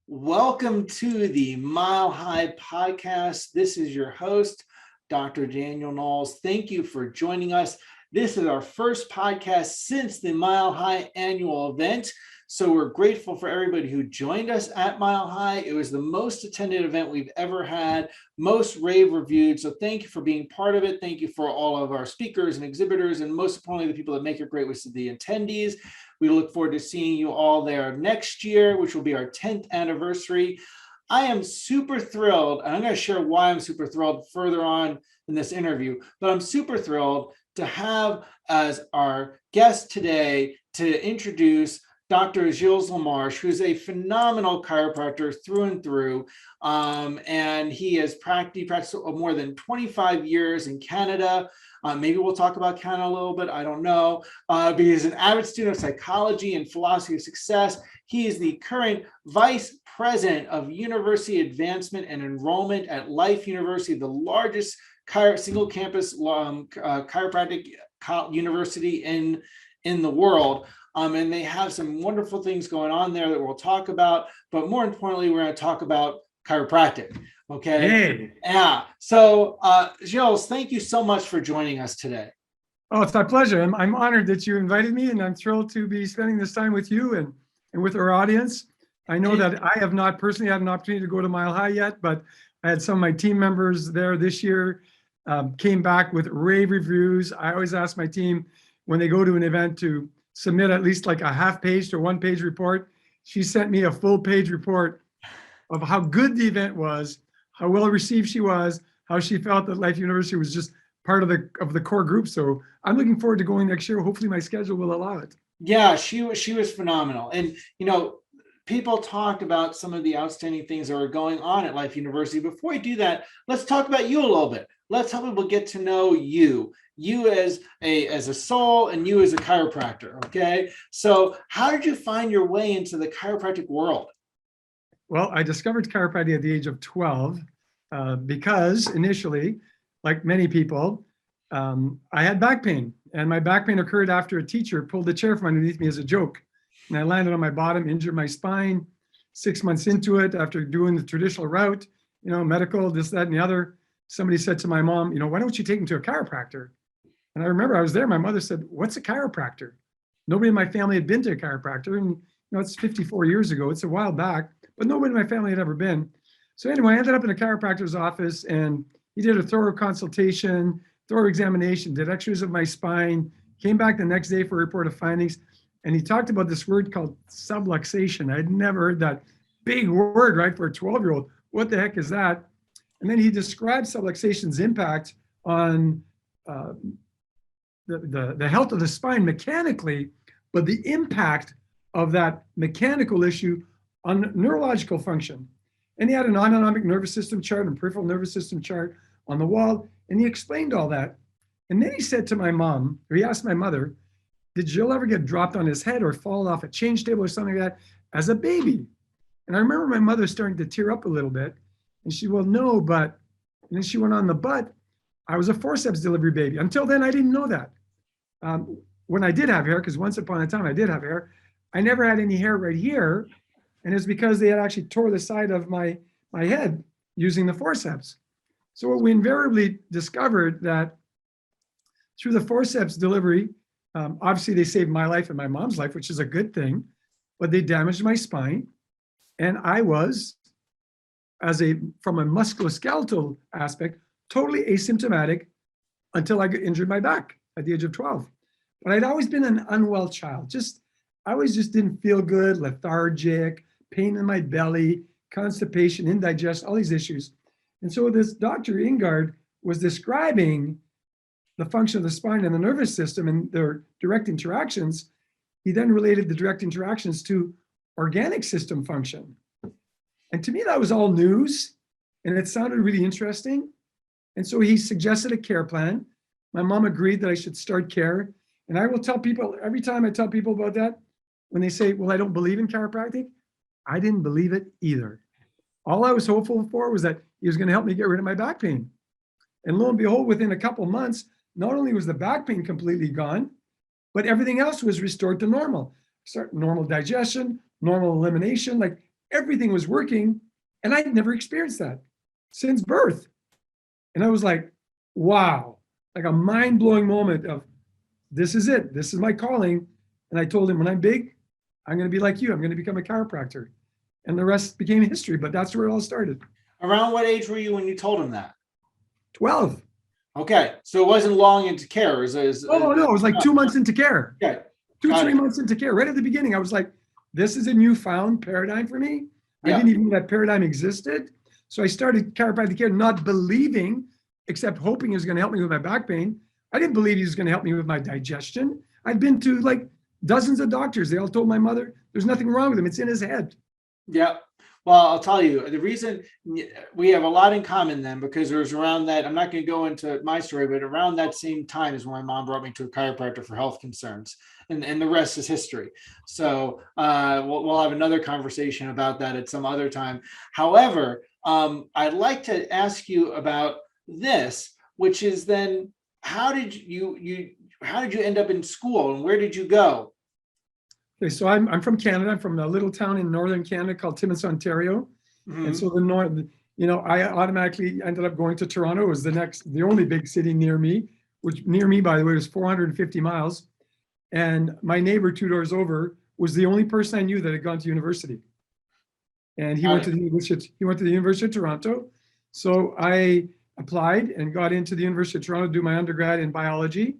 Welcome to the Mile High Podcast. This is your host, Dr. Daniel Knowles. Thank you for joining us. This is our first podcast since the Mile High annual event. So we're grateful for everybody who joined us at Mile High. It was the most attended event we've ever had, most rave reviewed. So thank you for being part of it. Thank you for all of our speakers and exhibitors, and most importantly, the people that make it great, which is the attendees. We look forward to seeing you all there next year, which will be our 10th anniversary. I am super thrilled, and I'm going to share why I'm super thrilled further on in this interview, but I'm super thrilled to have as our guest today to introduce Dr. Gilles Lamarche, who's a phenomenal chiropractor through and through, and he has practiced more than 25 years in Canada. Maybe we'll talk about Canada a little bit, I don't know. But he's an avid student of psychology and philosophy of success. He is the current vice president of university advancement and enrollment at Life University, the largest single campus chiropractic university in the world. And they have some wonderful things going on there that we'll talk about. But more importantly, we're going to talk about chiropractic. Okay. Hey. Yeah. So, Gilles, thank you so much for joining us today. Oh, it's my pleasure. I'm honored that you invited me, and I'm thrilled to be spending this time with you and with our audience. I know that I have not personally had an opportunity to go to Mile High yet, but I had some of my team members there this year, came back with rave reviews. I always ask my team when they go to an event to submit at least like a half-page to one-page report. She sent me a full-page report of how good the event was, how well received she was, how she felt that Life University was just part of the core group. So I'm looking forward to going next year. Hopefully my schedule will allow it. Yeah, she was phenomenal. And, people talked about some of the outstanding things that are going on at Life University. Before we do that, let's talk about you a little bit. Let's help people get to know you as a soul and you as a chiropractor. Okay. So how did you find your way into the chiropractic world? Well, I discovered chiropractic at the age of 12 because initially, like many people, I had back pain, and my back pain occurred after a teacher pulled the chair from underneath me as a joke. And I landed on my bottom, injured my spine. 6 months into it, after doing the traditional route, medical, this, that, and the other, somebody said to my mom, why don't you take him to a chiropractor? And I remember I was there. My mother said, what's a chiropractor? Nobody in my family had been to a chiropractor. And it's 54 years ago. It's a while back, but nobody in my family had ever been. So anyway, I ended up in a chiropractor's office, and he did a thorough consultation, thorough examination, did x-rays of my spine, came back the next day for a report of findings. And he talked about this word called subluxation. I'd never heard that big word, right, for a 12-year-old. What the heck is that? And then he described subluxation's impact on the health of the spine mechanically, but the impact of that mechanical issue on neurological function. And he had an autonomic nervous system chart and peripheral nervous system chart on the wall, and he explained all that. And then he said to my mom, or he asked my mother, did Gilles ever get dropped on his head or fall off a change table or something like that as a baby? And I remember my mother starting to tear up a little bit, and she, well, no, but, and then she went on, but I was a forceps delivery baby. Until then, I didn't know that. When I did have hair, because once upon a time I did have hair, I never had any hair right here. And it's because they had actually tore the side of my head using the forceps. So we invariably discovered that through the forceps delivery, obviously they saved my life and my mom's life, which is a good thing, but they damaged my spine. And I was, from a musculoskeletal aspect, totally asymptomatic until I injured my back at the age of 12. But I'd always been an unwell child. I always just didn't feel good, lethargic, pain in my belly, constipation, indigestion, all these issues. And so this Dr. Ingard was describing the function of the spine and the nervous system and their direct interactions. He then related the direct interactions to organic system function. And to me, that was all news, and it sounded really interesting. And so he suggested a care plan. My mom agreed that I should start care. And I will tell people, every time I tell people about that, when they say, well, I don't believe in chiropractic, I didn't believe it either. All I was hopeful for was that he was going to help me get rid of my back pain. And lo and behold, within a couple months, not only was the back pain completely gone, but everything else was restored to normal. Normal digestion, normal elimination, like everything was working, and I'd never experienced that since birth. And I was like, wow, like a mind-blowing moment of, this is it. This is my calling. And I told him, when I'm big, I'm going to be like you. I'm going to become a chiropractor. And the rest became history, but that's where it all started. Around what age were you when you told him that? 12. Okay. So it wasn't long into care. Oh, no, it was like 2 months into care. Okay. 3 months into care. Right at the beginning, I was like, this is a newfound paradigm for me. I didn't even know that paradigm existed. So I started chiropractic care, not believing, except hoping he was going to help me with my back pain. I didn't believe he was going to help me with my digestion. I'd been to like dozens of doctors. They all told my mother, there's nothing wrong with him. It's in his head. Yeah. Well, I'll tell you, the reason we have a lot in common then, because it was around that, I'm not going to go into my story, but around that same time is when my mom brought me to a chiropractor for health concerns, and the rest is history. So we'll have another conversation about that at some other time. However, I'd like to ask you about this, which is then, how did you end up in school, and where did you go? Okay, so I'm from Canada. I'm from a little town in northern Canada called Timmins, Ontario. Mm-hmm. And so I automatically ended up going to Toronto. It was the only big city near me, which near me, by the way, was 450 miles. And my neighbor 2 doors over was the only person I knew that had gone to university. And he went to the University of Toronto. So I applied and got into the University of Toronto to do my undergrad in biology.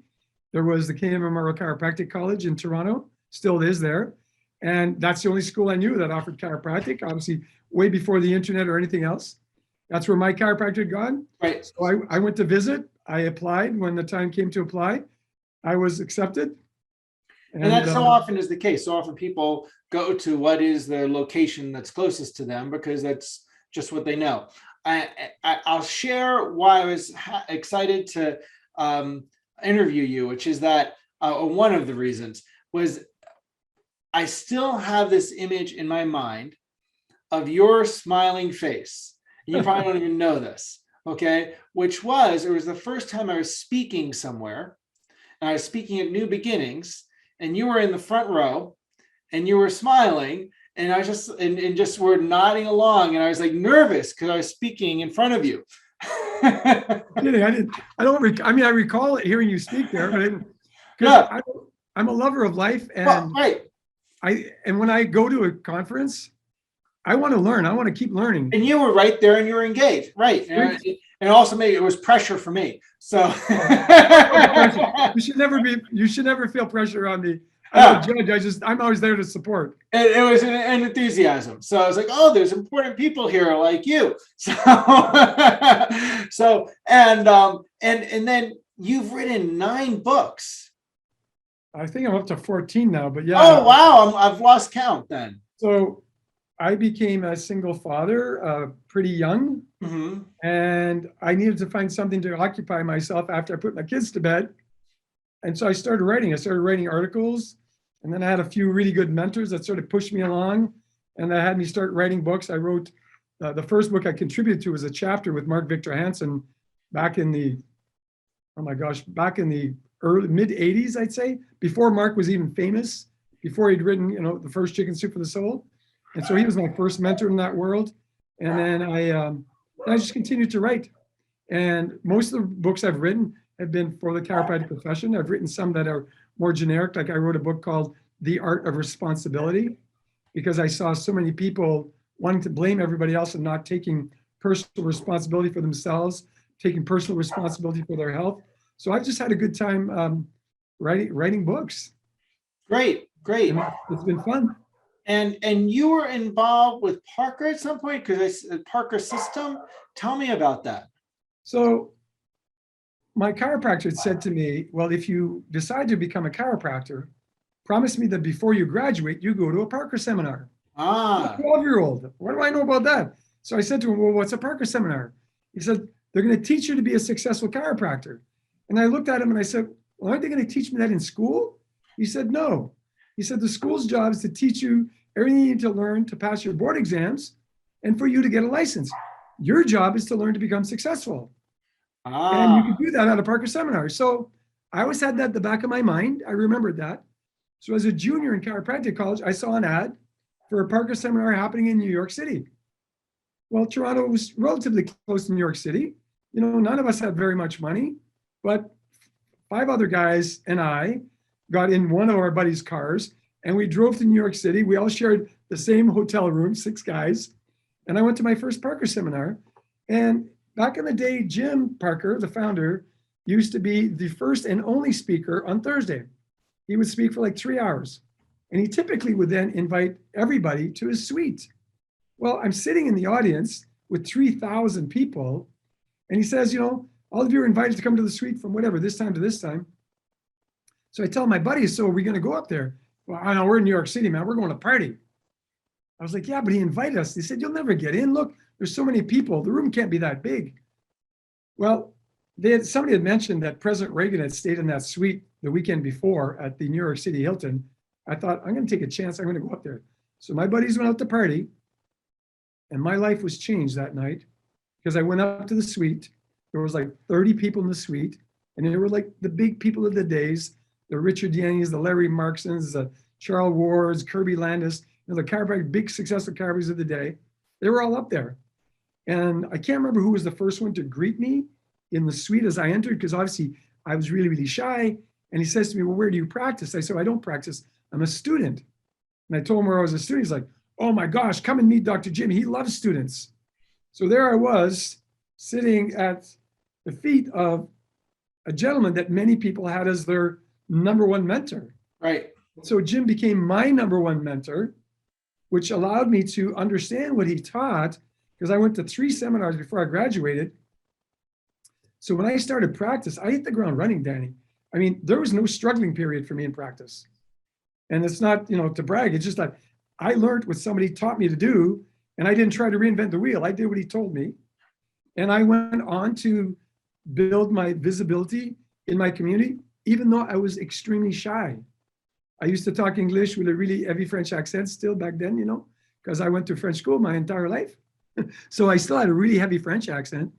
There was the Canadian Memorial Chiropractic College in Toronto, still is there. And that's the only school I knew that offered chiropractic, obviously way before the internet or anything else. That's where my chiropractor had gone. Right. So I went to visit. I applied. When the time came to apply, I was accepted. And that so often is the case. So often people go to what is the location that's closest to them because that's just what they know. I'll share why I was excited to interview you, which is that one of the reasons was I still have this image in my mind of your smiling face. You probably don't even know this, okay? It was the first time I was speaking somewhere, and I was speaking at New Beginnings, and you were in the front row, and you were smiling, and I was just were nodding along, and I was like nervous because I was speaking in front of you. I recall hearing you speak there, but I'm a lover of life, and when I go to a conference, I want to learn. I want to keep learning. And you were right there, and you were engaged, right? And also it was pressure for me. So you should never feel pressure on me. I'm a judge. I'm always there to support. It was an enthusiasm. So I was like, oh, there's important people here like you. So and then you've written 9 books. I think I'm up to 14 now, but yeah. Oh, wow. I've lost count then. So I became a single father pretty young, mm-hmm. and I needed to find something to occupy myself after I put my kids to bed. And so I started writing. I started writing articles, and then I had a few really good mentors that sort of pushed me along, and that had me start writing books. I wrote the first book I contributed to was a chapter with Mark Victor Hansen back in the early mid 80s, I'd say, before Mark was even famous, before he'd written, the first Chicken Soup for the Soul. And so he was my first mentor in that world. And then I just continued to write. And most of the books I've written have been for the chiropractic profession. I've written some that are more generic. Like I wrote a book called The Art of Responsibility, because I saw so many people wanting to blame everybody else and not taking personal responsibility for themselves, taking personal responsibility for their health. So I've just had a good time writing books. Great. And it's been fun. And you were involved with Parker at some point, because the Parker system. Tell me about that. So my chiropractor had said to me, well, if you decide to become a chiropractor, promise me that before you graduate, you go to a Parker seminar. I'm a 12-year-old. What do I know about that? So I said to him, well, what's a Parker seminar? He said, they're going to teach you to be a successful chiropractor. And I looked at him and I said, well, aren't they going to teach me that in school? He said, no. He said, the school's job is to teach you everything you need to learn to pass your board exams and for you to get a license. Your job is to learn to become successful. And you can do that at a Parker seminar. So I always had that at the back of my mind. I remembered that. So as a junior in chiropractic college, I saw an ad for a Parker seminar happening in New York City. Well, Toronto was relatively close to New York City. You know, none of us had very much money, but 5 other guys and I got in one of our buddies' cars and we drove to New York City. We all shared the same hotel room, 6 guys. And I went to my first Parker seminar. And back in the day, Jim Parker, the founder, used to be the first and only speaker on Thursday. He would speak for like 3 hours. And he typically would then invite everybody to his suite. Well, I'm sitting in the audience with 3,000 people. And he says, you know, all of you are invited to come to the suite from whatever, this time to this time. So I tell my buddies, so are we going to go up there? Well, I know we're in New York City, man. We're going to party. I was like, yeah, but he invited us. They said, you'll never get in. Look, there's so many people. The room can't be that big. Well, somebody had mentioned that President Reagan had stayed in that suite the weekend before at the New York City Hilton. I thought, I'm going to take a chance. I'm going to go up there. So my buddies went out to party. And my life was changed that night because I went up to the suite. There was like 30 people in the suite. And they were like the big people of the days, the Richard Yennies, the Larry Marksons, the Charles Wards, Kirby Landis, you know, the chiropractic, big successful chiropractors of the day. They were all up there. And I can't remember who was the first one to greet me in the suite as I entered, because obviously I was really, really shy. And he says to me, well, where do you practice? I said, I don't practice. I'm a student. And I told him where I was a student. He's like, oh my gosh, come and meet Dr. Jim. He loves students. So there I was sitting at the feet of a gentleman that many people had as their number one mentor. Right. So Jim became my number one mentor, which allowed me to understand what he taught, because I went to 3 seminars before I graduated. So when I started practice, I hit the ground running, Danny. I mean, there was no struggling period for me in practice. And it's not, you know, to brag, it's just that I learned what somebody taught me to do, and I didn't try to reinvent the wheel. I did what he told me. And I went on to build my visibility in my community, even though I was extremely shy. I used to talk English with a really heavy French accent still back then, you know, because I went to French school my entire life. So I still had a really heavy French accent,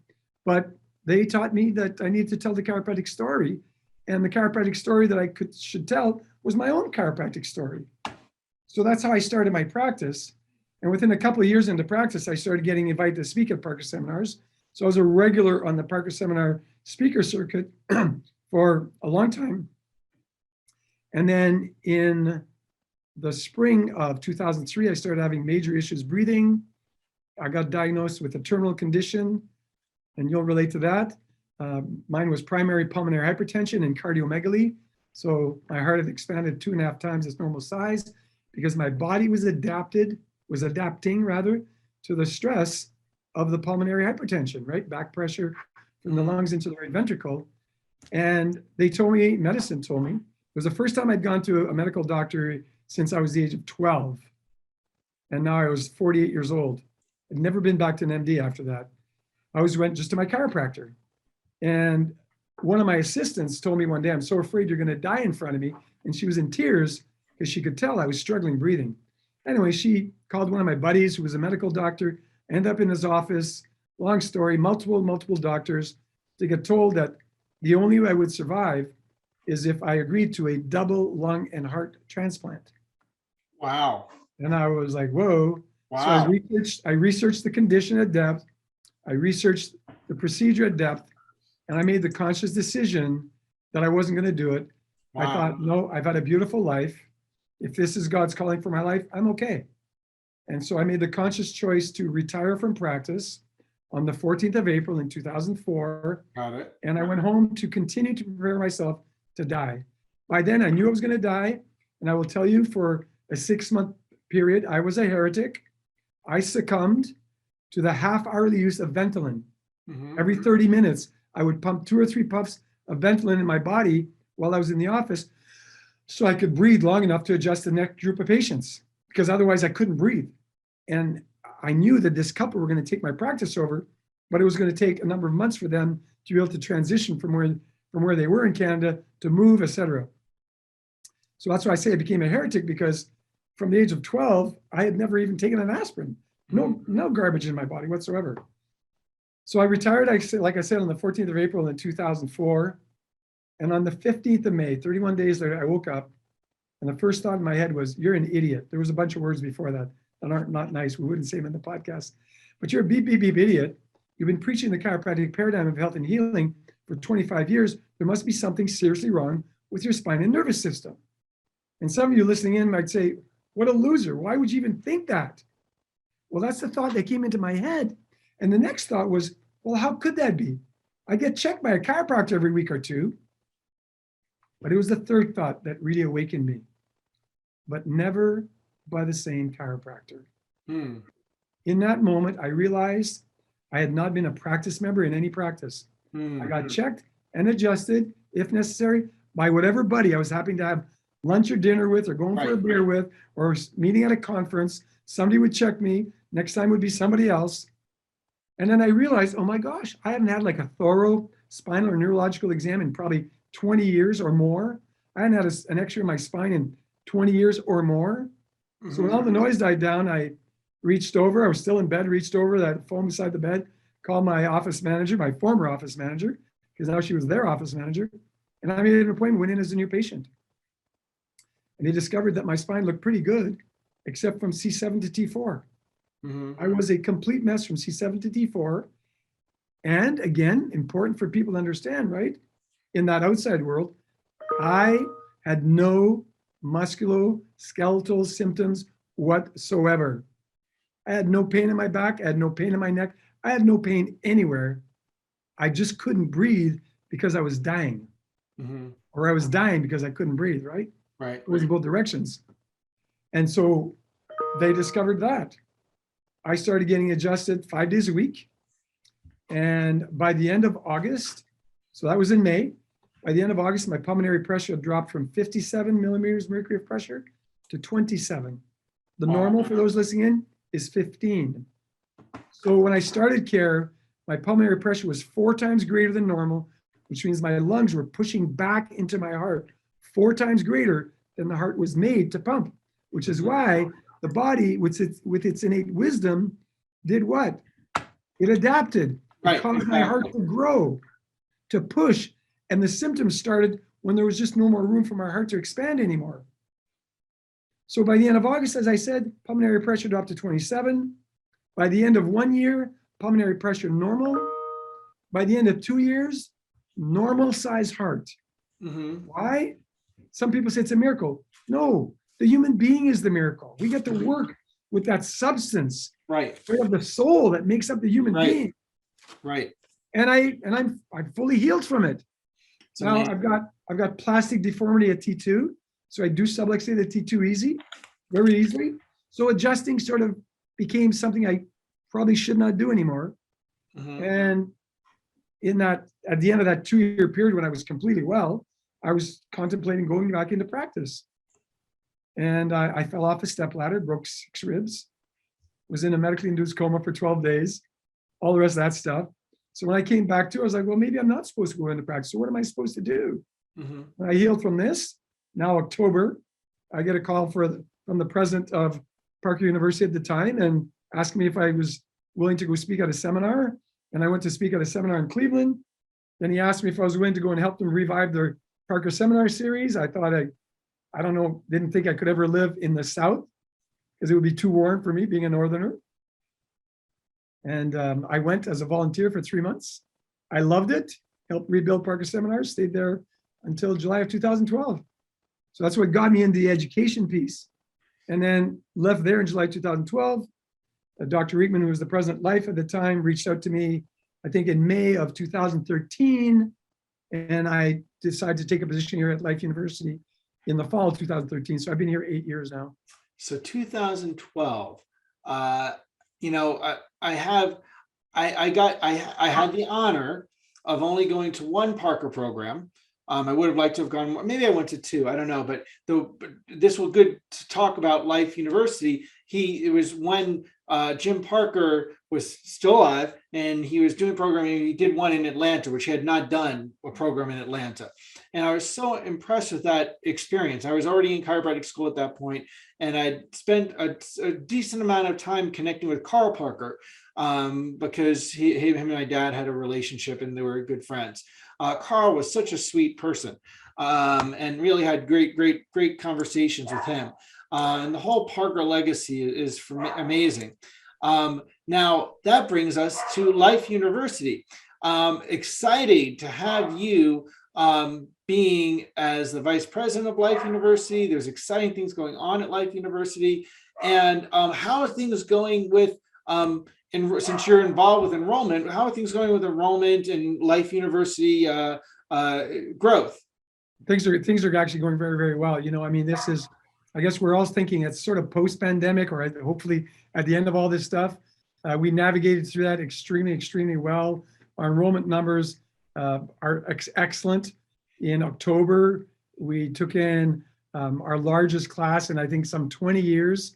but they taught me that I needed to tell the chiropractic story. And the chiropractic story that I should tell was my own chiropractic story. So that's how I started my practice. And within a couple of years into practice, I started getting invited to speak at Parker seminars. So I was a regular on the Parker seminar speaker circuit for a long time. And then in the spring of 2003, I started having major issues breathing. I got diagnosed with a terminal condition, and you'll relate to that. Mine was primary pulmonary hypertension and cardiomegaly. So my heart had expanded 2.5 times its normal size because my body was adapting to the stress of the pulmonary hypertension, right? Back pressure from the lungs into the right ventricle. And they told me, medicine told me, it was the first time I'd gone to a medical doctor since I was the age of 12. And now I was 48 years old. I'd never been back to an MD after that. I always went just to my chiropractor. And one of my assistants told me one day, I'm so afraid you're going to die in front of me. And she was in tears because she could tell I was struggling breathing. Anyway, she called one of my buddies who was a medical doctor, ended up in his office, long story, multiple doctors, to get told that the only way I would survive is if I agreed to a double lung and heart transplant. Wow. And I was like, whoa. Wow. So I researched the condition at depth. I researched the procedure at depth, and I made the conscious decision that I wasn't going to do it. Wow. I thought, no, I've had a beautiful life. If this is God's calling for my life, I'm okay. And so I made the conscious choice to retire from practice on the 14th of April in 2004. Got it. And I went home to continue to prepare myself to die. By then, I knew I was going to die. And I will tell you, for a 6-month period, I was a heretic. I succumbed to the half-hourly use of Ventolin. Mm-hmm. Every 30 minutes, I would pump 2 or 3 puffs of Ventolin in my body while I was in the office so I could breathe long enough to adjust the next group of patients, because otherwise I couldn't breathe. And I knew that this couple were going to take my practice over, but it was going to take a number of months for them to be able to transition from where they were in Canada to move, etc. So that's why I say I became a heretic, because from the age of 12, I had never even taken an aspirin. No garbage in my body whatsoever. So I retired, like I said, on the 14th of April in 2004. And on the 15th of May, 31 days later, I woke up And the first thought in my head was, you're an idiot. There was a bunch of words before that aren't not nice. We wouldn't say them in the podcast, but you're a beep, beep, beep idiot. You've been preaching the chiropractic paradigm of health and healing for 25 years. There must be something seriously wrong with your spine and nervous system. And some of you listening in might say, what a loser. Why would you even think that? Well, that's the thought that came into my head. And the next thought was, well, how could that be? I get checked by a chiropractor every week or two. But it was the third thought that really awakened me. But never by the same chiropractor. In that moment, I realized I had not been a practice member in any practice. I got checked and adjusted, if necessary, by whatever buddy I was happening to have lunch or dinner with, or going for a beer with, or meeting at a conference. Somebody would check me. Next time would be somebody else. And then I realized, oh my gosh, I haven't had like a thorough spinal or neurological exam in probably 20 years or more. I hadn't had an X-ray of my spine in 20 years or more. So when all the noise died down, I reached over. I was still in bed, reached over that phone beside the bed, called my office manager, my former office manager, because now she was their office manager. And I made an appointment, went in as a new patient. And he discovered that my spine looked pretty good, except from C7 to T4. I was a complete mess from C7 to T4. And again, important for people to understand, right? In that outside world, I had no musculoskeletal symptoms whatsoever. I had no pain in my back. I had no pain in my neck. I had no pain anywhere. I just couldn't breathe because I was dying. Or I was dying because I couldn't breathe, right? Right. It was in both directions. And so they discovered that. I started getting adjusted 5 days a week. And by the end of August, so that was in May, by the end of August, my pulmonary pressure had dropped from 57 millimeters mercury of pressure to 27. The normal for those listening in is 15. So when I started care, my pulmonary pressure was 4 times greater than normal, which means my lungs were pushing back into my heart 4 times greater than the heart was made to pump, which is why the body, with its innate wisdom, did what? It adapted. It caused my heart to grow, to push. And the symptoms started when there was just no more room for my heart to expand anymore. So by the end of August, as I said, pulmonary pressure dropped to 27. By the end of 1 year, pulmonary pressure normal. By the end of 2 years, normal size heart. Why? Some people say it's a miracle. No, the human being is the miracle. We get to work with that substance, right, of the soul that makes up the human being. Right. And I'm fully healed from it. It's now amazing. I've got plastic deformity at T2. So I do subluxate at T2 very easily. So adjusting sort of became something I probably should not do anymore. And at the end of that 2-year period when I was completely well, I was contemplating going back into practice. And I fell off a stepladder, broke 6 ribs, was in a medically induced coma for 12 days, all the rest of that stuff. So when I came back to it, I was like, well, maybe I'm not supposed to go into practice. So what am I supposed to do? When I healed from this, now October, I get a call from the president of Parker University at the time and asked me if I was willing to go speak at a seminar. And I went to speak at a seminar in Cleveland. Then he asked me if I was willing to go and help them revive their Parker Seminar Series. I thought I don't know, didn't think I could ever live in the South because it would be too warm for me being a Northerner. And I went as a volunteer for 3 months. I loved it, helped rebuild Parker Seminars, stayed there until July of 2012. So that's what got me into the education piece. And then left there in July 2012. Dr. Riekman, who was the president life at the time, reached out to me, I think in May of 2013. And I decided to take a position here at Life University in the fall of 2013. So I've been here 8 years now. So 2012, you know, I had the honor of only going to one Parker program. I would have liked to have gone more. Maybe I went to 2. I don't know. But this was good to talk about Life University. It was when Jim Parker was still alive, and he was doing programming. He did one in Atlanta, which he had not done a program in Atlanta. And I was so impressed with that experience. I was already in chiropractic school at that point, and I'd spent a decent amount of time connecting with Carl Parker because him and my dad had a relationship and they were good friends. Carl was such a sweet person. and really had great conversations with him. And the whole Parker legacy is amazing. Now that brings us to Life University. Excited to have you being as the vice president of Life University. There's exciting things going on at Life University. And how are things going with, since you're involved with enrollment, how are things going with enrollment and Life University growth? Things are actually going very, very well. I mean, this is, I guess we're all thinking it's sort of post-pandemic, or hopefully at the end of all this stuff. We navigated through that extremely well. Our enrollment numbers are excellent. In October, we took in our largest class in, I think, some 20 years.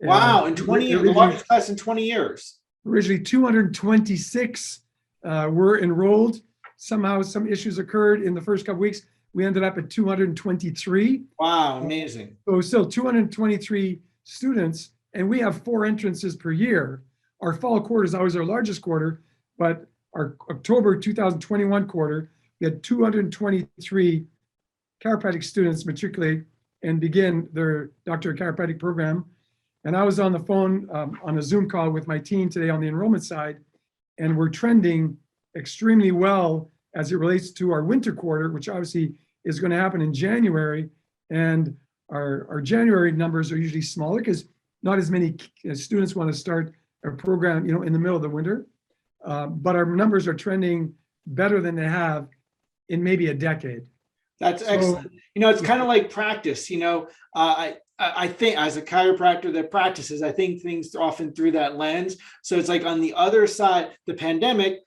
Wow, in 20 years, the largest class in 20 years. Originally 226 were enrolled. Somehow some issues occurred in the first couple weeks. We ended up at 223. Wow, amazing. So still 223 students, and we have 4 entrances per year. Our fall quarter is always our largest quarter, but our October 2021 quarter, we had 223 chiropractic students matriculate and begin their Doctor of Chiropractic program. And I was on the phone on a Zoom call with my team today on the enrollment side, and we're trending extremely well as it relates to our winter quarter, which obviously is going to happen in January. And our January numbers are usually smaller because not as many students want to start a program, in the middle of the winter. But our numbers are trending better than they have in maybe a decade. That's excellent. It's kind of like practice. I think as a chiropractor that practices, I think things often through that lens. So it's like on the other side, the pandemic,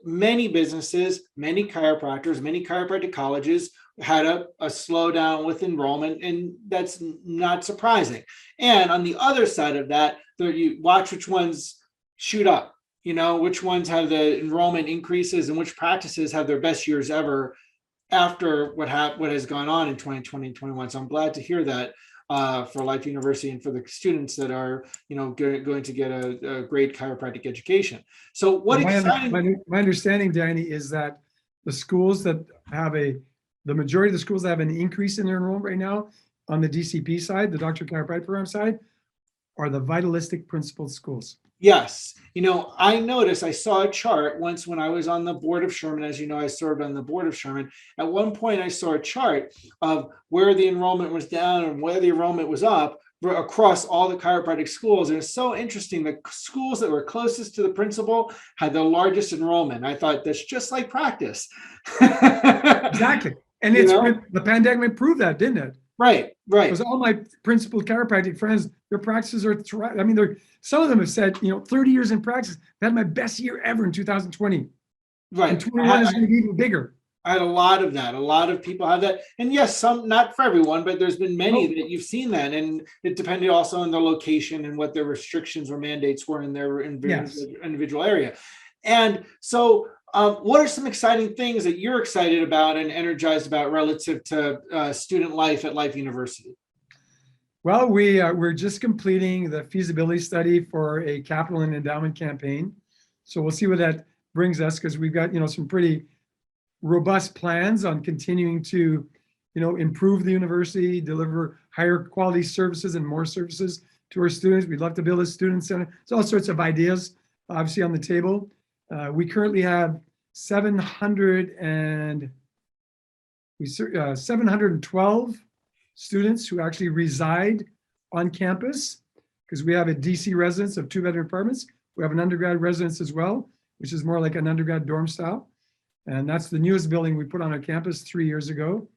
many businesses, many chiropractors, many chiropractic colleges had a slowdown with enrollment, and that's not surprising. And on the other side of that, you watch which ones shoot up, which ones have the enrollment increases and which practices have their best years ever after what has gone on in 2020 and 21. So I'm glad to hear that for Life University and for the students that are, going to get a great chiropractic education. So what exciting. My understanding, Danny, is that the schools that have the majority of the schools that have an increase in their enrollment right now on the DCP side, the Doctor of Chiropractic program side, are the vitalistic principled schools. Yes. I saw a chart once when I was on the board of Sherman. As you know, I served on the board of Sherman. At one point, I saw a chart of where the enrollment was down and where the enrollment was up across all the chiropractic schools. And it's so interesting. The schools that were closest to the principal had the largest enrollment. I thought that's just like practice. Exactly. And the pandemic proved that, didn't it? Right. Because all my principal chiropractic friends, their practices are thriving. I mean, some of them have said, 30 years in practice, I had my best year ever in 2020. Right. And 21 is going to be even bigger. I had a lot of that. A lot of people have that. And yes, some, not for everyone, but there's been many that you've seen that. And it depended also on the location and what their restrictions or mandates were in their individual area. And so what are some exciting things that you're excited about and energized about relative to student life at Life University? Well, we're just completing the feasibility study for a capital and endowment campaign. So we'll see where that brings us, because we've got, some pretty robust plans on continuing to, improve the university, deliver higher quality services and more services to our students. We'd love to build a student center. There's all sorts of ideas, obviously, on the table. We currently have 712 students who actually reside on campus, because we have a DC residence of 2-bedroom apartments. We have an undergrad residence as well, which is more like an undergrad dorm style. And that's the newest building we put on our campus 3 years ago.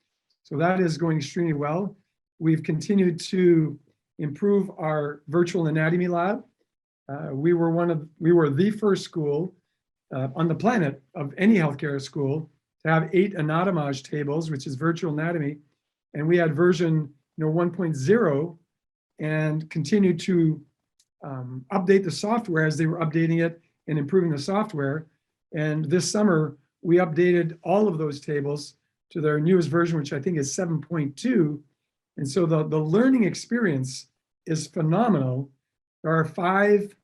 So that is going extremely well. We've continued to improve our virtual anatomy lab. We were the first school on the planet of any healthcare school to have 8 anatomage tables, which is virtual anatomy. And we had version 1.0 and continued to update the software as they were updating it and improving the software. And this summer, we updated all of those tables to their newest version, which I think is 7.2. And so the learning experience is phenomenal. There are 5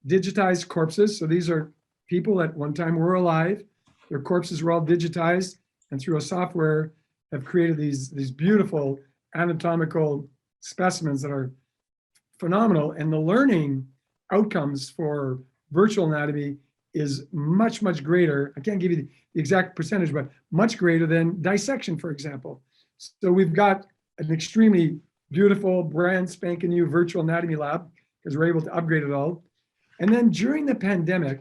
digitized corpses. So these are people at one time were alive. Their corpses were all digitized, and through a software, have created these beautiful anatomical specimens that are phenomenal. And the learning outcomes for virtual anatomy is much, much greater. I can't give you the exact percentage, but much greater than dissection, for example. So we've got an extremely beautiful, brand spanking new virtual anatomy lab because we're able to upgrade it all. And then during the pandemic,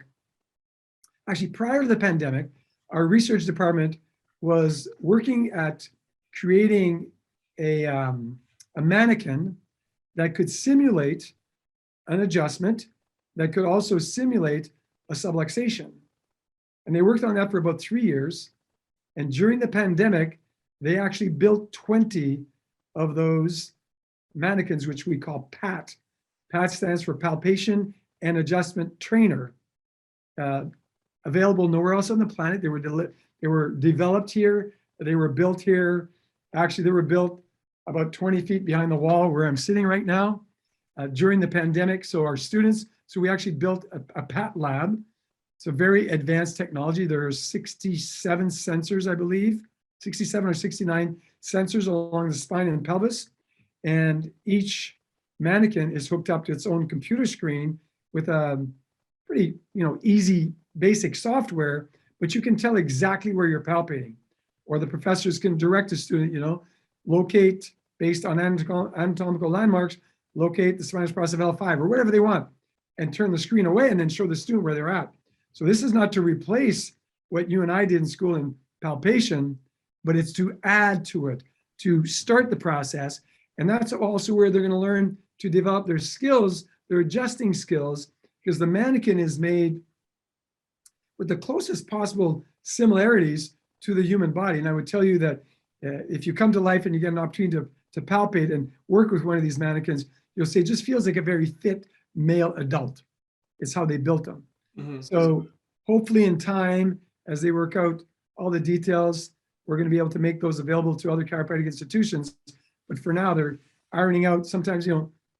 actually prior to the pandemic, our research department was working at creating a mannequin that could simulate an adjustment, that could also simulate a subluxation. And they worked on that for about 3 years. And during the pandemic, they actually built 20 of those mannequins, which we call PAT. PAT stands for Palpation and Adjustment Trainer. Available nowhere else on the planet. They were developed here. They were built here. Actually, they were built about 20 feet behind the wall where I'm sitting right now during the pandemic. So our students, so we actually built a PAT lab. It's a very advanced technology. There are 67 sensors, I believe, 67 or 69 sensors along the spine and pelvis. And each mannequin is hooked up to its own computer screen with a pretty, easy basic software, but you can tell exactly where you're palpating. Or the professors can direct a student, locate based on anatomical landmarks, locate the spinous process of L5 or whatever they want, and turn the screen away and then show the student where they're at. So this is not to replace what you and I did in school in palpation, but it's to add to it, to start the process. And that's also where they're going to learn to develop their skills, their adjusting skills, because the mannequin is made with the closest possible similarities to the human body. And I would tell you that if you come to life and you get an opportunity to palpate and work with one of these mannequins, you'll say it just feels like a very fit male adult. It's how they built them. Mm-hmm. So hopefully in time, as they work out all the details, we're going to be able to make those available to other chiropractic institutions. But for now, they're ironing out sometimes,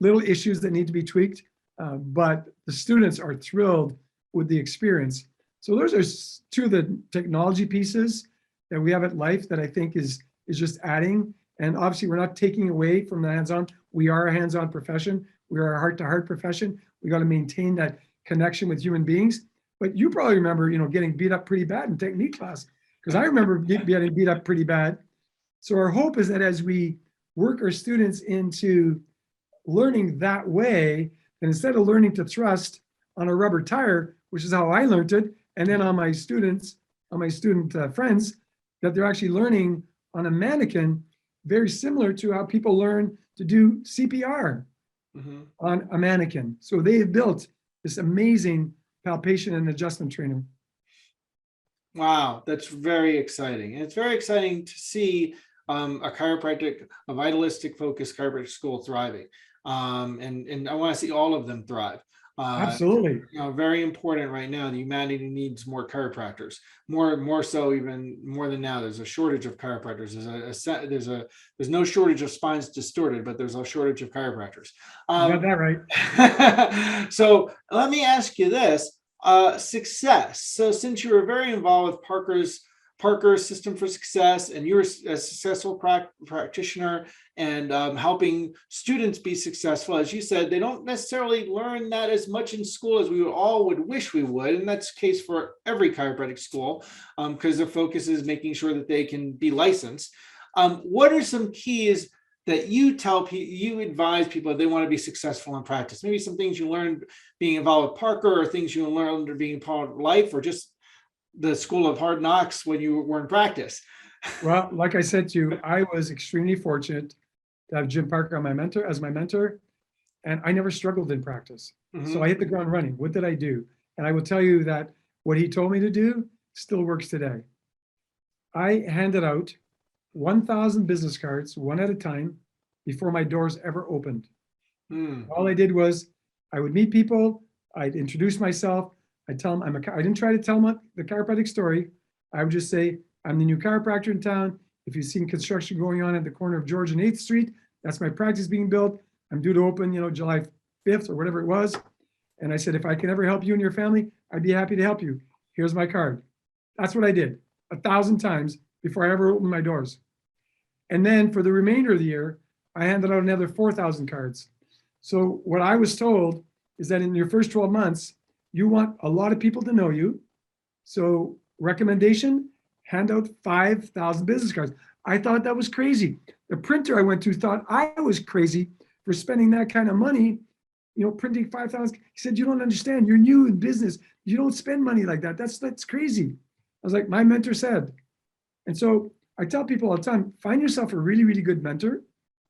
little issues that need to be tweaked. But the students are thrilled with the experience. So those are two of the technology pieces that we have at Life that I think is just adding. And obviously, we're not taking away from the hands-on. We are a hands-on profession. We are a heart-to-heart profession. We got to maintain that connection with human beings. But you probably remember, getting beat up pretty bad in technique class, because I remember getting beat up pretty bad. So our hope is that as we work our students into learning that way, and instead of learning to thrust on a rubber tire, which is how I learned it, and then on my student friends, that they're actually learning on a mannequin, very similar to how people learn to do CPR on a mannequin. So they have built this amazing palpation and adjustment trainer. Wow, that's very exciting. And it's very exciting to see a vitalistic focused chiropractic school thriving. And I want to see all of them thrive. Absolutely. Very important right now. The humanity needs more chiropractors, more so even more than now. There's a shortage of chiropractors. There's no shortage of spines distorted, but there's a shortage of chiropractors. You got that right. So let me ask you this: success. So since you were very involved with Parker's System for Success, and you're a successful practitioner and helping students be successful, as you said, they don't necessarily learn that as much in school as we all would wish we would. And that's the case for every chiropractic school because their focus is making sure that they can be licensed. What are some keys that you advise people if they want to be successful in practice? Maybe some things you learned being involved with Parker, or things you learned being part of Life, or just the school of hard knocks when you were in practice? Well, like I said to you, I was extremely fortunate to have Jim Parker as my mentor, and I never struggled in practice. So I hit the ground running. What did I do? And I will tell you that what he told me to do still works today. I handed out 1,000 business cards one at a time before my doors ever opened. All I did was I would meet people, I'd introduce myself, I'd tell them I didn't try to tell them the chiropractic story. I would just say, I'm the new chiropractor in town. If you've seen construction going on at the corner of George and 8th Street, that's my practice being built. I'm due to open, July 5th or whatever it was. And I said, if I can ever help you and your family, I'd be happy to help you. Here's my card. That's what I did 1,000 times before I ever opened my doors. And then for the remainder of the year, I handed out another 4,000 cards. So what I was told is that in your first 12 months, you want a lot of people to know you. So recommendation, hand out 5,000 business cards. I thought that was crazy. The printer I went to thought I was crazy for spending that kind of money, printing 5,000. He said, you don't understand. You're new in business. You don't spend money like that. That's crazy. I was like, my mentor said. And so I tell people all the time, find yourself a really, really good mentor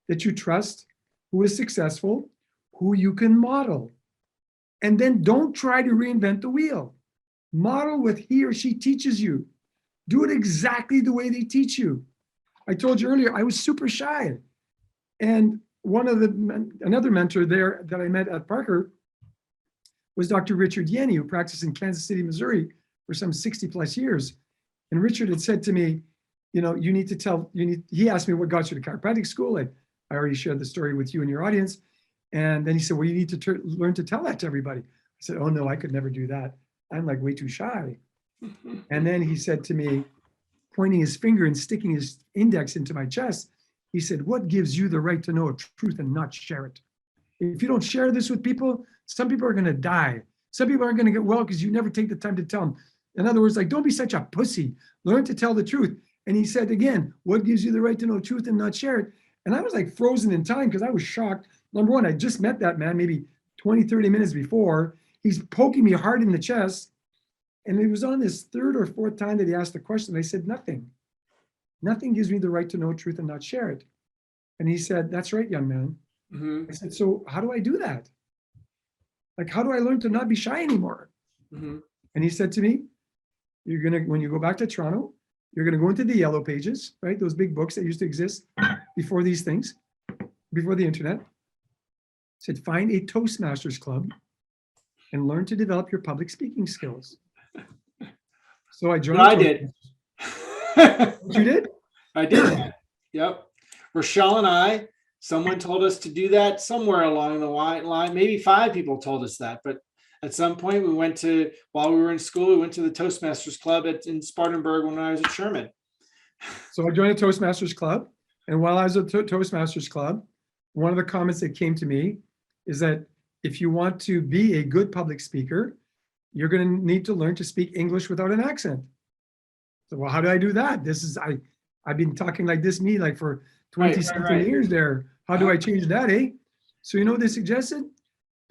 that you trust, who is successful, who you can model. And then don't try to reinvent the wheel. Model what he or she teaches you. Do it exactly the way they teach you. I told you earlier, I was super shy. And another mentor there that I met at Parker was Dr. Richard Yenny, who practiced in Kansas City, Missouri for some 60 plus years. And Richard had said to me, he asked me what got you to chiropractic school. I already shared the story with you and your audience. And then he said, well, you need to learn to tell that to everybody. I said, oh no, I could never do that. I'm like way too shy. And then he said to me, pointing his finger and sticking his index into my chest, he said, what gives you the right to know a truth and not share it? If you don't share this with people, some people are going to die. Some people aren't going to get well because you never take the time to tell them. In other words, like, don't be such a pussy. Learn to tell the truth. And he said again, what gives you the right to know truth and not share it? And I was like frozen in time because I was shocked. Number one, I just met that man maybe 20, 30 minutes before. He's poking me hard in the chest. And it was on this third or fourth time that he asked the question. I said, nothing. Nothing gives me the right to know truth and not share it. And he said, that's right, young man. Mm-hmm. I said, so how do I do that? Like, how do I learn to not be shy anymore? Mm-hmm. And he said to me, when you go back to Toronto, you're going to go into the yellow pages, right? Those big books that used to exist before these things, before the internet. He said, find a Toastmasters club and learn to develop your public speaking skills. So I joined. I did. You did? I did. Yep. Rochelle and someone told us to do that somewhere along the line. Maybe 5 people told us that, but at some point while we were in school, we went to the Toastmasters Club in Spartanburg when I was at Sherman. So I joined a Toastmasters Club. And while I was at Toastmasters Club, one of the comments that came to me is that if you want to be a good public speaker, you're going to need to learn to speak English without an accent. So, well, how do I do that? I've been talking like this, for 20 something years there. How do I change that, eh? So, you know what they suggested?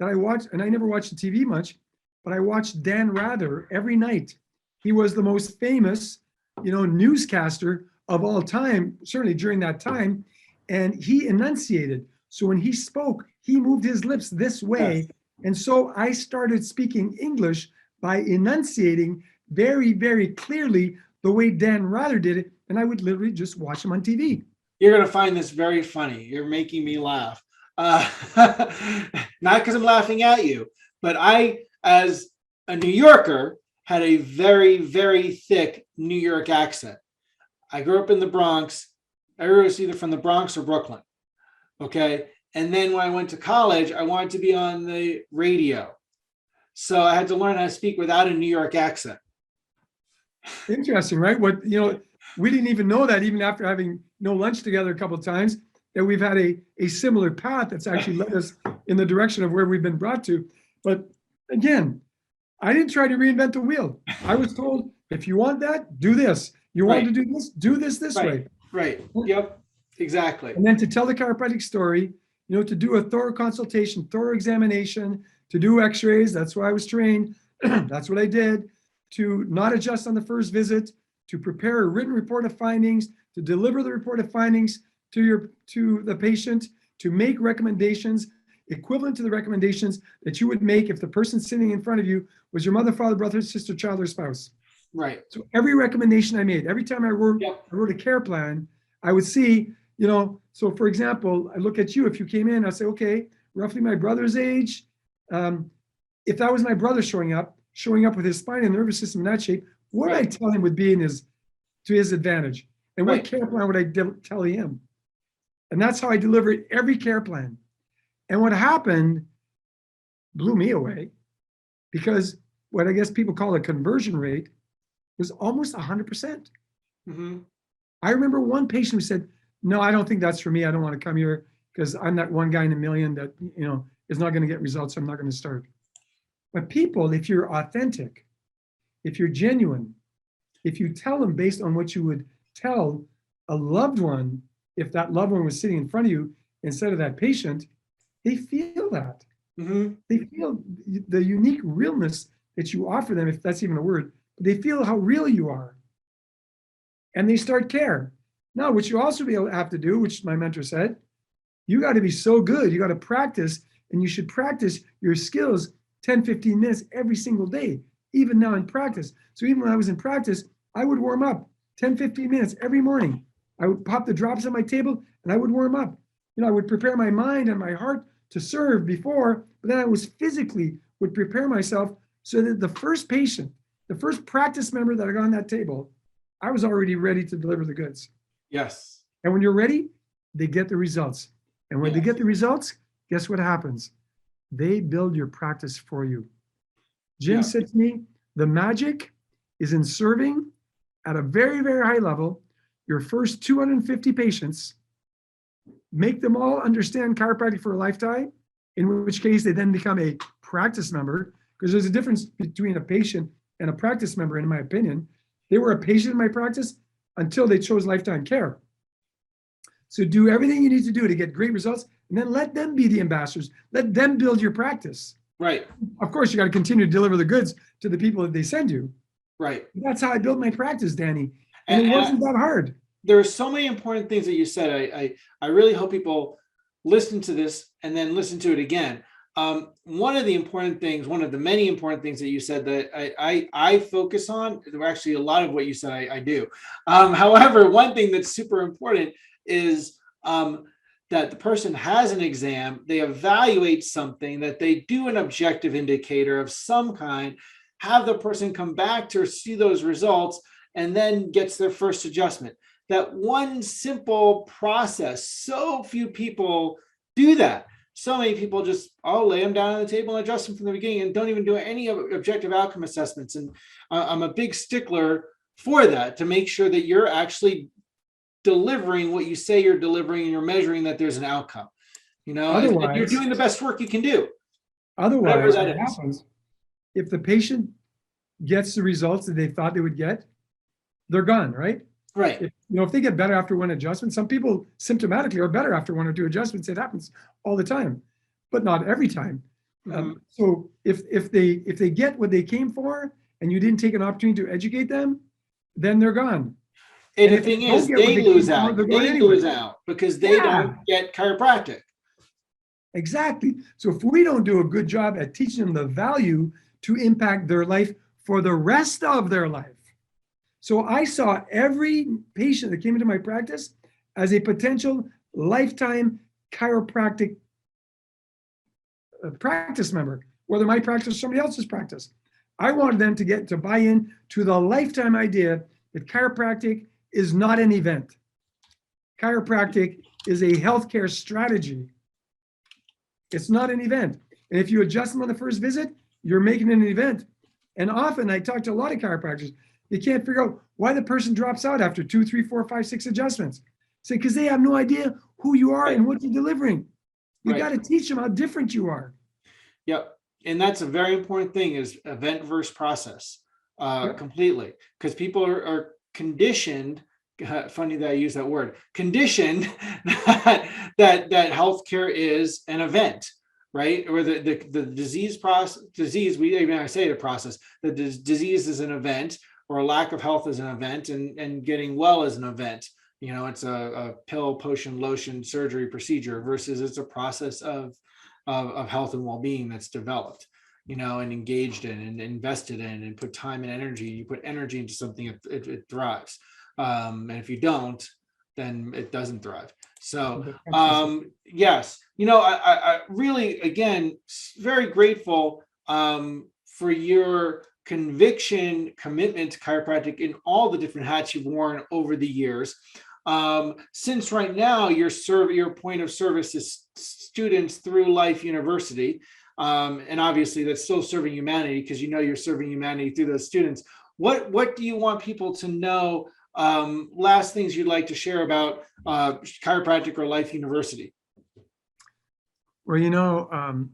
That I watched, and I never watched the TV much, but I watched Dan Rather every night. He was the most famous, newscaster of all time, certainly during that time. And he enunciated. So when he spoke, he moved his lips this way. Yes. And so I started speaking English by enunciating very, very clearly the way Dan Rather did it. And I would literally just watch him on TV. You're going to find this very funny. You're making me laugh. Not because I'm laughing at you, but I, as a New Yorker, had a very, very thick New York accent. I grew up in the Bronx. I was either from the Bronx or Brooklyn. Okay. And then when I went to college, I wanted to be on the radio. So I had to learn how to speak without a New York accent. Interesting, right? We didn't even know that even after having lunch together a couple of times, that we've had a similar path that's actually led us in the direction of where we've been brought to. But again, I didn't try to reinvent the wheel. I was told, if you want that, do this. You want to do this way. Right. Yep. Exactly. And then to tell the chiropractic story, to do a thorough consultation, thorough examination, to do x-rays. That's why I was trained. That's what I did. To not adjust on the first visit, to prepare a written report of findings, to deliver the report of findings to the patient, to make recommendations equivalent to the recommendations that you would make if the person sitting in front of you was your mother, father, brother, sister, child, or spouse. Right. So every recommendation I made, every time I wrote a care plan, I would see, so for example, I look at you, if you came in, I'll say, okay, roughly my brother's age. If that was my brother showing up with his spine and nervous system in that shape, what would I tell him would be to his advantage? And what care plan would I tell him? And that's how I delivered every care plan. And what happened blew me away, because what I guess people call a conversion rate was almost 100%. Mm-hmm. I remember one patient who said, no, I don't think that's for me. I don't want to come here because I'm that one guy in a million that, is not going to get results. So I'm not going to start. But people, if you're authentic, if you're genuine, if you tell them based on what you would tell a loved one, if that loved one was sitting in front of you instead of that patient, they feel that. Mm-hmm. They feel the unique realness that you offer them, if that's even a word. They feel how real you are. And they start care. Now, what you also have to do, which my mentor said, you got to be so good. You got to practice, and you should practice your skills 10, 15 minutes every single day, even now in practice. So even when I was in practice, I would warm up 10, 15 minutes every morning. I would pop the drops on my table and I would warm up. I would prepare my mind and my heart to serve before, but then I was physically would prepare myself so that the first patient, the first practice member that I got on that table, I was already ready to deliver the goods. Yes. And when you're ready, they get the results. And when they get the results, guess what happens? They build your practice for you. Jim said to me, the magic is in serving at a very, very high level your first 250 patients, make them all understand chiropractic for a lifetime, in which case they then become a practice member, because there's a difference between a patient and a practice member, in my opinion. They were a patient in my practice until they chose lifetime care. So do everything you need to do to get great results, and then let them be the ambassadors. Let them build your practice. Right. Of course, you got to continue to deliver the goods to the people that they send you. Right. That's how I built my practice, Danny. And it wasn't that hard. There are so many important things that you said. I really hope people listen to this and then listen to it again. One of the important things, one of the many important things that you said that I focus on, actually a lot of what you said I do. However, one thing that's super important is that the person has an exam, they evaluate something, that they do an objective indicator of some kind, have the person come back to see those results, and then gets their first adjustment. That one simple process, so few people do that. So many people just, lay them down on the table and adjust them from the beginning and don't even do any objective outcome assessments. And I'm a big stickler for that, to make sure that you're actually delivering what you say you're delivering, and you're measuring that there's an outcome. Otherwise, you're doing the best work you can do. Otherwise, what happens, if the patient gets the results that they thought they would get, they're gone, right? Right. If they get better after one adjustment, some people symptomatically are better after one or two adjustments. It happens all the time, but not every time. Mm-hmm. So if they get what they came for and you didn't take an opportunity to educate them, then they're gone. And the thing is, they lose out. They lose out because they don't get chiropractic. Exactly. So if we don't do a good job at teaching them the value to impact their life for the rest of their life. So I saw every patient that came into my practice as a potential lifetime chiropractic practice member, whether my practice or somebody else's practice. I wanted them to get to buy in to the lifetime idea that chiropractic is not an event. Chiropractic is a healthcare strategy. It's not an event. And if you adjust them on the first visit, you're making it an event. And often I talk to a lot of chiropractors, they can't figure out why the person drops out after 2, 3, 4, 5, 6 adjustments. Say, because they have no idea who you are and what you're delivering. You got to teach them how different you are. Yep. And that's a very important thing, is event versus process, completely. Because people are conditioned, funny that I use that word, conditioned that healthcare is an event, right? Or the disease process, I say the process, the disease is an event, or a lack of health is an event, and getting well is an event. It's a pill, potion, lotion, surgery, procedure, versus it's a process of health and well-being that's developed, and engaged in and invested in and put time and energy. You put energy into something, it thrives. And if you don't, then it doesn't thrive. So, yes, I really, again, very grateful for your conviction, commitment to chiropractic in all the different hats you've worn over the years. Since right now your point of service is students through Life University, and obviously that's still serving humanity, because you're serving humanity through those students. What do you want people to know last things you'd like to share about Chiropractic or Life University? Well, you know,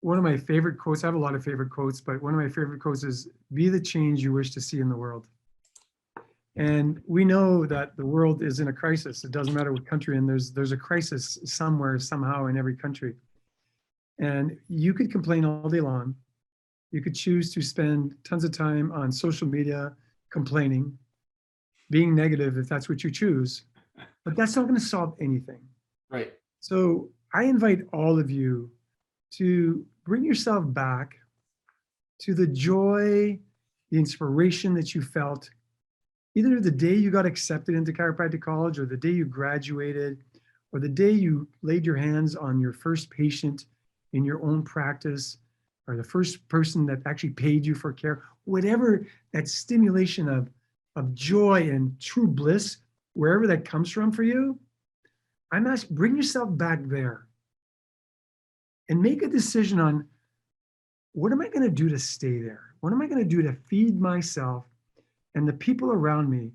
one of my favorite quotes, I have a lot of favorite quotes, but one of my favorite quotes is, be the change you wish to see in the world. And we know that the world is in a crisis. It doesn't matter what country, and there's a crisis somewhere, somehow in every country. And you could complain all day long. You could choose to spend tons of time on social media complaining, being negative if that's what you choose, but that's not going to solve anything. Right. So I invite all of you to bring yourself back to the joy, the inspiration that you felt either the day you got accepted into chiropractic college, or the day you graduated, or the day you laid your hands on your first patient in your own practice, or the first person that actually paid you for care, whatever that stimulation of joy and true bliss, wherever that comes from for you, I'm asking, bring yourself back there and make a decision on, what am I going to do to stay there? What am I going to do to feed myself and the people around me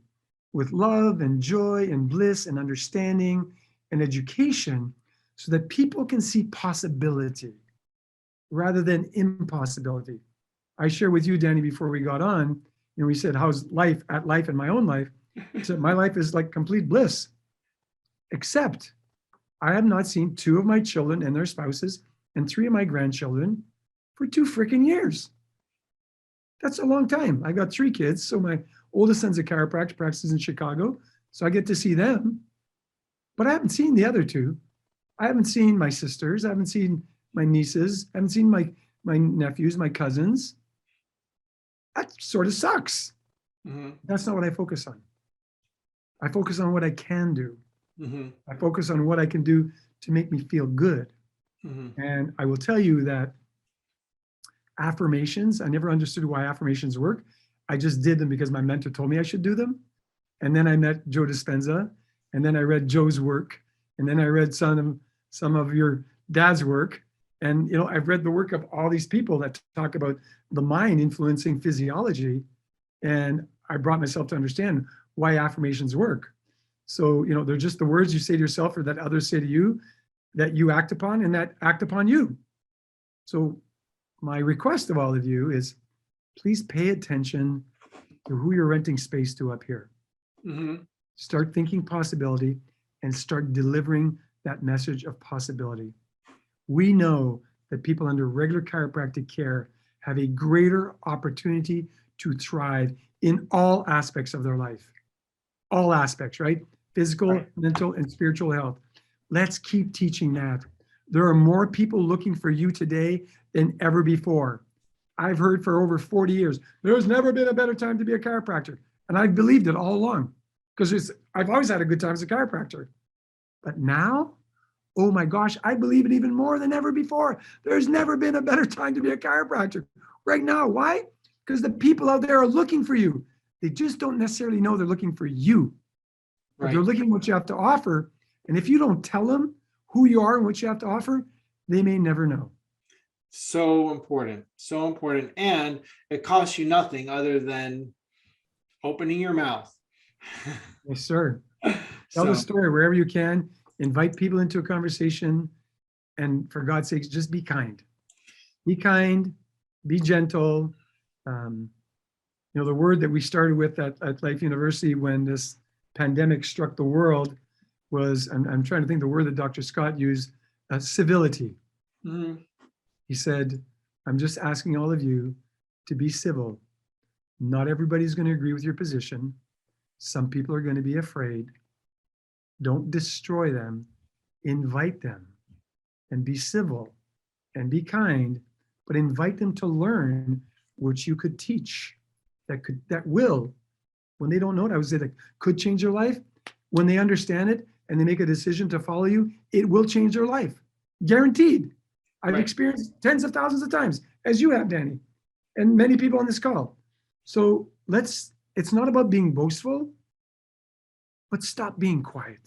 with love and joy and bliss and understanding and education, so that people can see possibility rather than impossibility? I share with you, Danny, before we got on, and we said, how's life in my own life? I said, my life is like complete bliss, except I have not seen 2 of my children and their spouses and 3 of my grandchildren for 2 freaking years. That's a long time. I got 3 kids. So my oldest son's a chiropractor, practices in Chicago. So I get to see them. But I haven't seen the other 2. I haven't seen my sisters. I haven't seen my nieces. I haven't seen my nephews, my cousins. That sort of sucks. Mm-hmm. That's not what I focus on. I focus on what I can do. Mm-hmm. I focus on what I can do to make me feel good. Mm-hmm. And I will tell you that affirmations, I never understood why affirmations work. I just did them because my mentor told me I should do them. And then I met Joe Dispenza, and then I read Joe's work, and then I read some of your dad's work. And, you know, I've read the work of all these people that talk about the mind influencing physiology. And I brought myself to understand why affirmations work. So, you know, they're just the words you say to yourself or that others say to you that you act upon and that act upon you. So my request of all of you is, please pay attention to who you're renting space to up here. Mm-hmm. Start thinking possibility and start delivering that message of possibility. We know that people under regular chiropractic care have a greater opportunity to thrive in all aspects of their life. All aspects, right? Physical, right, mental, and spiritual health. Let's keep teaching that. There are more people looking for you today than ever before. I've heard for over 40 years, there's never been a better time to be a chiropractor. And I've believed it all along, because I've always had a good time as a chiropractor. But now, oh my gosh, I believe it even more than ever before. There's never been a better time to be a chiropractor right now. Why? Because the people out there are looking for you. They just don't necessarily know they're looking for you. But right, they're looking at what you have to offer. And if you don't tell them who you are and what you have to offer, they may never know. So important, so important. And it costs you nothing other than opening your mouth. Yes, sir. Tell the story wherever you can. Invite people into a conversation. And for God's sakes, just be kind. Be kind, be gentle. You know, the word that we started with at Life University when this pandemic struck the world was, I'm trying to think the word that Dr. Scott used, civility. Mm-hmm. He said, I'm just asking all of you to be civil. Not everybody's going to agree with your position. Some people are going to be afraid. Don't destroy them. Invite them and be civil and be kind, but invite them to learn what you could teach that will, when they don't know it, I would say that could change their life. When they understand it and they make a decision to follow you, it will change their life. Guaranteed. I've experienced tens of thousands of times, as you have, Danny, and many people on this call. So it's not about being boastful, but stop being quiet.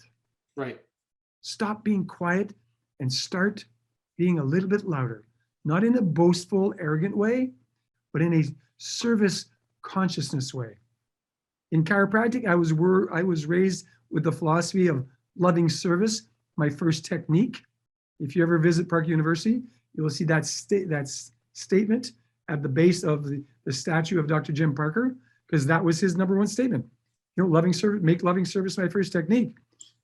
Right. Stop being quiet and start being a little bit louder, not in a boastful, arrogant way, but in a service consciousness way. In chiropractic, I was raised with the philosophy of loving service, my first technique. If you ever visit Park University, you will see that statement at the base of the statue of Dr. Jim Parker, because that was his number one statement. Loving service, make loving service my first technique.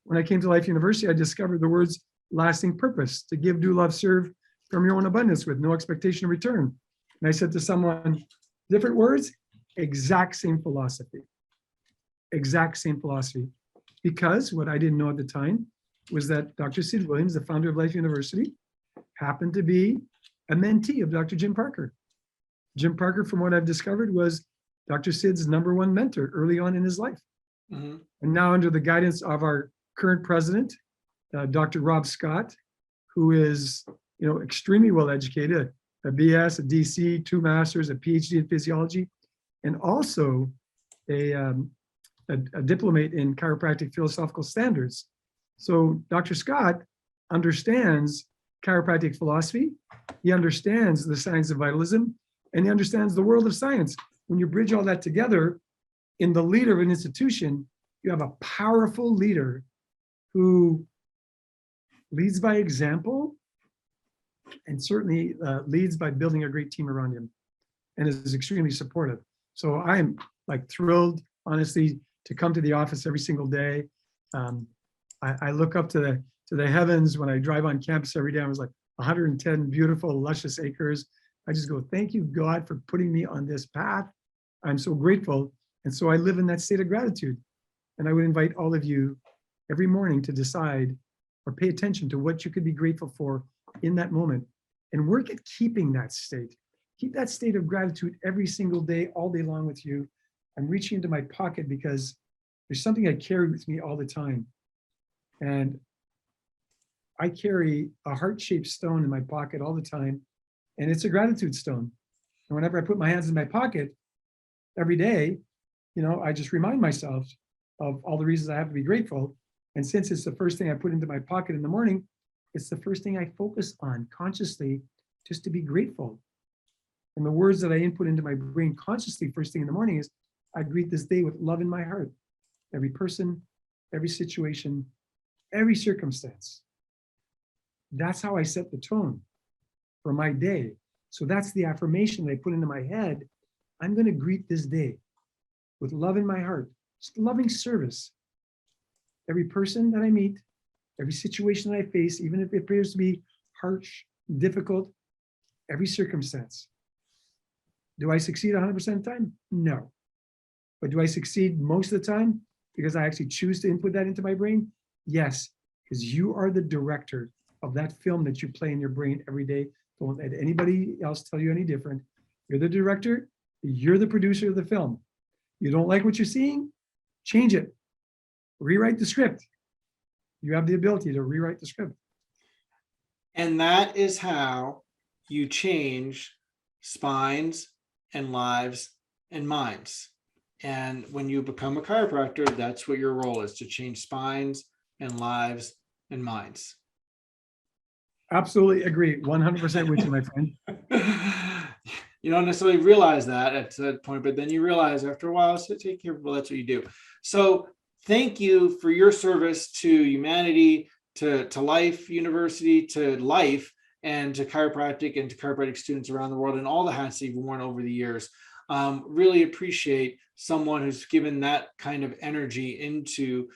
When I came to Life University, I discovered the words lasting purpose, to give, do, love, serve from your own abundance with no expectation of return. And I said to someone, different words, exact same philosophy. Exact same philosophy. Because what I didn't know at the time was that Dr. Sid Williams, the founder of Life University, happened to be a mentee of Dr. Jim Parker. Jim Parker, from what I've discovered, was Dr. Sid's number one mentor early on in his life. Mm-hmm. And now under the guidance of our current president, Dr. Rob Scott, who is extremely well educated, a BS, a DC, 2 masters, a PhD in physiology, and also a diplomate in chiropractic philosophical standards. So Dr. Scott understands chiropractic philosophy. He understands the science of vitalism, and he understands the world of science. When you bridge all that together, in the leader of an institution, you have a powerful leader who leads by example, and certainly leads by building a great team around him, and is extremely supportive. So I'm thrilled, honestly, to come to the office every single day. I look up to the heavens when I drive on campus every day. I was 110 beautiful, luscious acres. I just go, thank you, God, for putting me on this path. I'm so grateful. And so I live in that state of gratitude. And I would invite all of you every morning to decide or pay attention to what you could be grateful for in that moment, and work at keeping that state. Keep that state of gratitude every single day, all day long with you. I'm reaching into my pocket because there's something I carry with me all the time. And I carry a heart-shaped stone in my pocket all the time, and it's a gratitude stone. And whenever I put my hands in my pocket every day, I just remind myself of all the reasons I have to be grateful. And since it's the first thing I put into my pocket in the morning, it's the first thing I focus on consciously, just to be grateful. And the words that I input into my brain consciously first thing in the morning is, I greet this day with love in my heart. Every person, every situation, every circumstance. That's how I set the tone for my day. So that's the affirmation that I put into my head. I'm going to greet this day with love in my heart, just loving service. Every person that I meet, every situation that I face, even if it appears to be harsh, difficult, every circumstance. Do I succeed 100% of the time? No. But do I succeed most of the time because I actually choose to input that into my brain? Yes, because you are the director of that film that you play in your brain every day. Don't let anybody else tell you any different. You're the director, you're the producer of the film. You don't like what you're seeing? Change it. Rewrite the script. You have the ability to rewrite the script. And that is how you change spines and lives and minds. And when you become a chiropractor, that's what your role is, to change spines and lives and minds. Absolutely agree. 100% with you, my friend. You don't necessarily realize that at that point, but then you realize after a while, so take care of people, that's what you do. So thank you for your service to humanity, to Life University, to life, and to chiropractic and to chiropractic students around the world, and all the hats that you've worn over the years. Really appreciate someone who's given that kind of energy into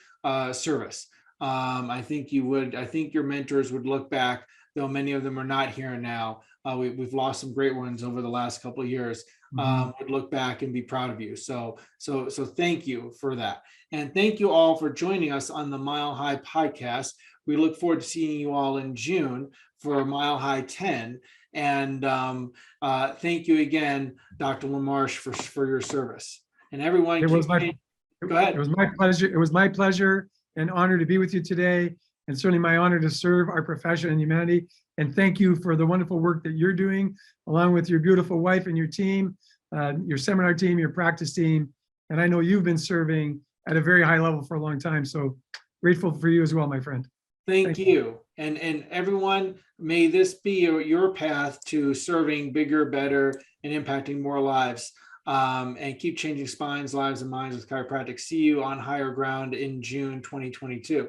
service. I think your mentors would look back, though many of them are not here now. We've lost some great ones over the last couple of years. Would look back and be proud of you. So thank you for that. And thank you all for joining us on the Mile High podcast. We look forward to seeing you all in June for Mile High 10. And thank you again, Dr. Lamarche, for your service. And everyone, go ahead. It was my pleasure. It was my pleasure and honor to be with you today, and certainly my honor to serve our profession and humanity. And thank you for the wonderful work that you're doing, along with your beautiful wife and your team, your seminar team, your practice team. And I know you've been serving at a very high level for a long time. So grateful for you as well, my friend. Thank you. And everyone, may this be your path to serving bigger, better, and impacting more lives. and keep changing spines, lives, and minds with chiropractic. See you on higher ground in June 2022.